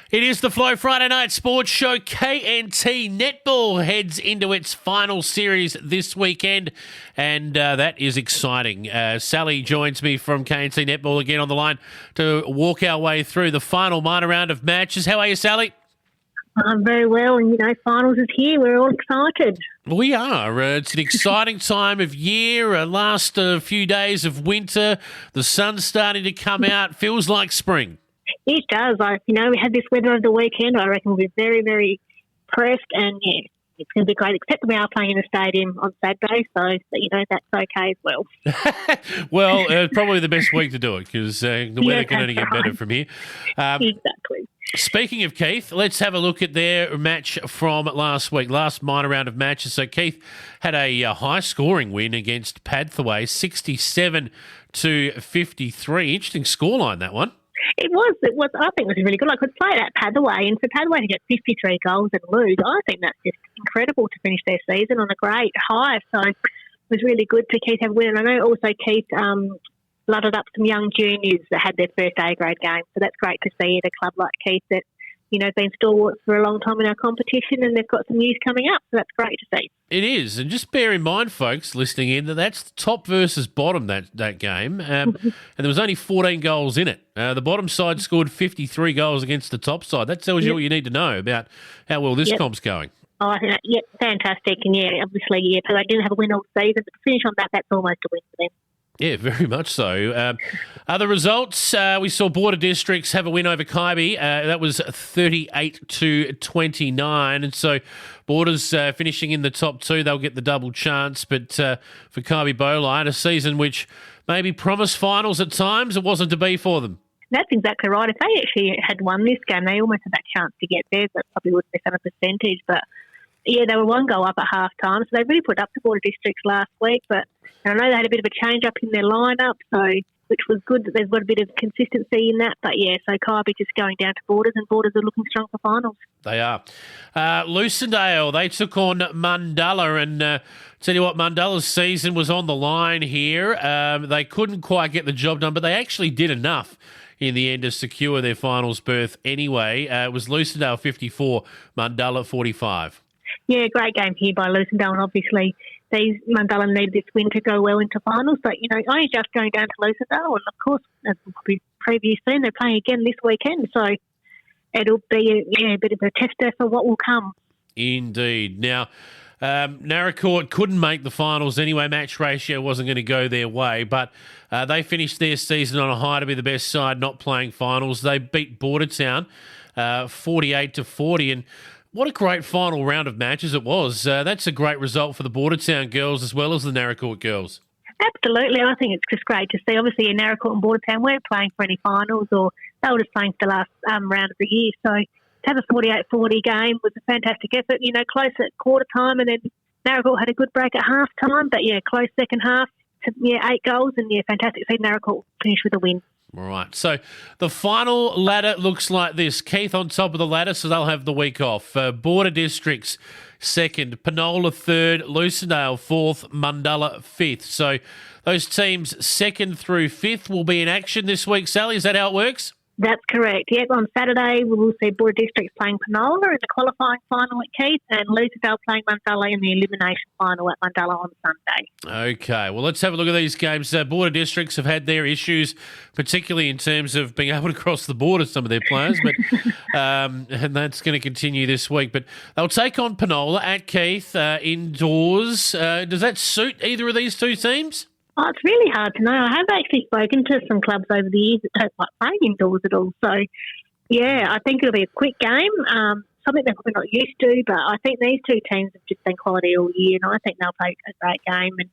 It is the Flow Friday Night Sports Show. KNT Netball heads into its final series this weekend, and that is exciting. Sally joins me from KNT Netball again on the line to walk our way through the final minor round of matches. How are you, Sally? I'm very well, and finals is here. We're all excited. We are. It's an exciting time of year. Last few days of winter, the sun's starting to come out. Feels like spring. It does. We had this weather over the weekend. I reckon we're very, very pressed, and it's going to be great. Except we are playing in a stadium on Saturday, so that's okay as well. Well, probably the best week to do it because the weather can only get better from here. Exactly. Speaking of Keith, let's have a look at their match from last week, last minor round of matches. So Keith had a high-scoring win against Pathway, 67-53. Interesting scoreline, that one. It was. I think it was really good. I could play it at Pathway, and for Pathway to get 53 goals and lose, I think that's just incredible to finish their season on a great high. So it was really good to Keith have a win. And I know also Keith blooded up some young juniors that had their first A-grade game. So that's great to see at a club like Keith that, has been stalwarts for a long time in our competition, and they've got some news coming up. So that's great to see. It is. And just bear in mind, folks, listening in, that's top versus bottom, that game. And there was only 14 goals in it. The bottom side scored 53 goals against the top side. That tells you all you need to know about how well this comp's going. Oh, I think fantastic. And obviously, so they didn't have a win all season, but to finish on that's almost a win for them. Yeah, very much so. Other results, we saw Border Districts have a win over Kaibi. That was 38-29. And so Borders finishing in the top two, they'll get the double chance. But for Kaibi Bowline, a season which maybe promised finals at times, it wasn't to be for them. That's exactly right. If they actually had won this game, they almost had that chance to get there, but probably wouldn't have done a percentage. But they were one goal up at half time, so they really put up the Border Districts last week. But I know they had a bit of a change up in their lineup, which was good that they've got a bit of consistency in that. But so Kaibi just going down to Borders, and Borders are looking strong for finals. They are. Lucindale, they took on Mundulla, and tell you what, Mundulla's season was on the line here. They couldn't quite get the job done, but they actually did enough in the end to secure their finals berth anyway. It was Lucindale 54, Mundulla 45. Yeah, great game here by Lucindale, and obviously Mundulla needed this win to go well into finals. But, only just going down to Lucindale, and of course, as we previously seen, they're playing again this weekend. So it'll be a bit of a tester for what will come. Indeed. Now, Naracoorte couldn't make the finals anyway. Match ratio wasn't going to go their way, but they finished their season on a high to be the best side, not playing finals. They beat Bordertown 48-40, and what a great final round of matches it was. That's a great result for the Bordertown girls as well as the Naracoorte girls. Absolutely. I think it's just great to see. Obviously, Naracoorte and Bordertown weren't playing for any finals, or they were just playing for the last round of the year. So to have a 48-40 game was a fantastic effort. Close at quarter time, and then Naracoorte had a good break at half time. But, close second half to 8 goals, and, fantastic to see Naracoorte finish with a win. All right, so the final ladder looks like this. Keith on top of the ladder, so they'll have the week off. Border Districts second, Penola third, Lucindale fourth, Mundulla fifth. So those teams second through fifth will be in action this week. Sally, is that how it works? That's correct. Yep, on Saturday we will see Border Districts playing Penola in the qualifying final at Keith, and Lucindale playing Mundulla in the elimination final at Mundulla on Sunday. Okay, well, let's have a look at these games. Border Districts have had their issues, particularly in terms of being able to cross the border, some of their players, but and that's going to continue this week. But they'll take on Penola at Keith indoors. Does that suit either of these two teams? Oh, it's really hard to know. I have actually spoken to some clubs over the years that don't like playing indoors at all. So, I think it'll be a quick game, something they're probably not used to, but I think these two teams have just been quality all year, and I think they'll play a great game. And,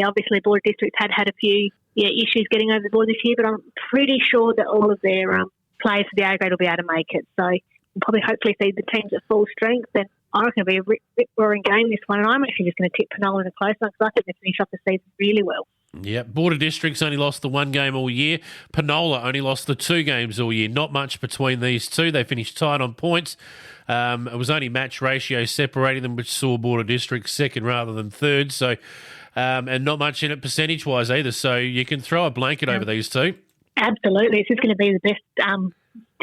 obviously Border Districts had a few issues getting over the board this year, but I'm pretty sure that all of their players for the A-grade will be able to make it. So we'll probably hopefully see the teams at full strength, and I reckon it'll be a rip-roaring game, this one, and I'm actually just going to tip Penola in a close one because I think they finish off the season really well. Yeah, Border Districts only lost the one game all year. Penola only lost the 2 games all year. Not much between these two. They finished tied on points. It was only match ratio separating them, which saw Border Districts second rather than third. So, and not much in it percentage-wise either. So you can throw a blanket over these two. Absolutely. It's just going to be the best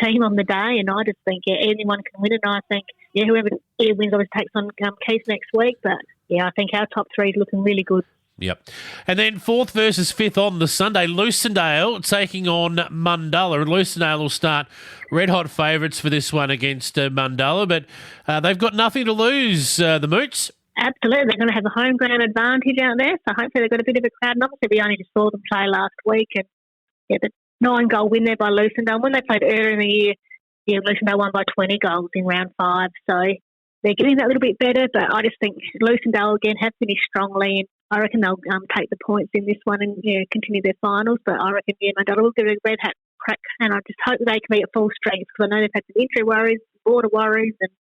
team on the day, and I just think anyone can win it. And I think whoever wins obviously takes on Keith next week. But I think our top three is looking really good. Yep. And then 4th versus 5th on the Sunday, Lucindale taking on Mundulla. And Lucindale will start red-hot favourites for this one against Mundulla, but they've got nothing to lose, the Moots. Absolutely. They're going to have a home ground advantage out there, so hopefully they've got a bit of a crowd. And obviously we only just saw them play last week, and the 9-goal win there by Lucindale. When they played earlier in the year, Lucindale won by 20 goals in round 5, so they're getting that little bit better, but I just think Lucindale again have finished strongly, and I reckon they'll take the points in this one and continue their finals. But I reckon Mundulla will give it a red hat crack, and I just hope that they can be at full strength, because I know they've had some injury worries, border worries, and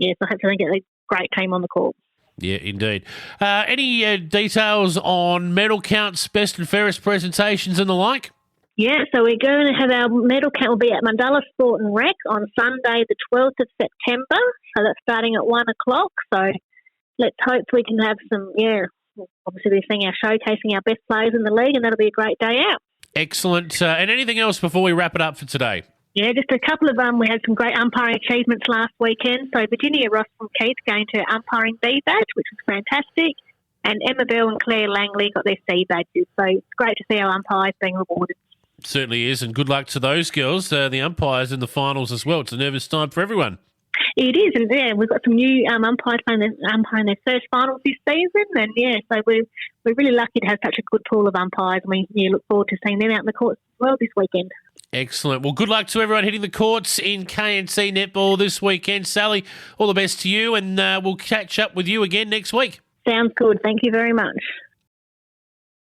so hopefully they get a great team on the court. Yeah, indeed. Any details on medal counts, best and fairest presentations and the like? Yeah, so we're going to have our medal count will be at Mundulla Sport and Rec on Sunday the 12th of September. So that's starting at 1 o'clock. So let's hope we can have some, obviously we're seeing our showcasing our best players in the league, and that'll be a great day out. Excellent. And anything else before we wrap it up for today? Yeah, just a couple of we had some great umpiring achievements last weekend. So Virginia Ross from Keith gained her umpiring B badge, which was fantastic. And Emma Bell and Claire Langley got their C badges. So it's great to see our umpires being rewarded. Certainly is, and good luck to those girls, the umpires in the finals as well. It's a nervous time for everyone. It is, and we've got some new umpires umpiring their first finals this season, and so we're really lucky to have such a good pool of umpires, and we look forward to seeing them out in the courts as well this weekend. Excellent. Well, good luck to everyone hitting the courts in KNT Netball this weekend. Sally, all the best to you, and we'll catch up with you again next week. Sounds good. Thank you very much.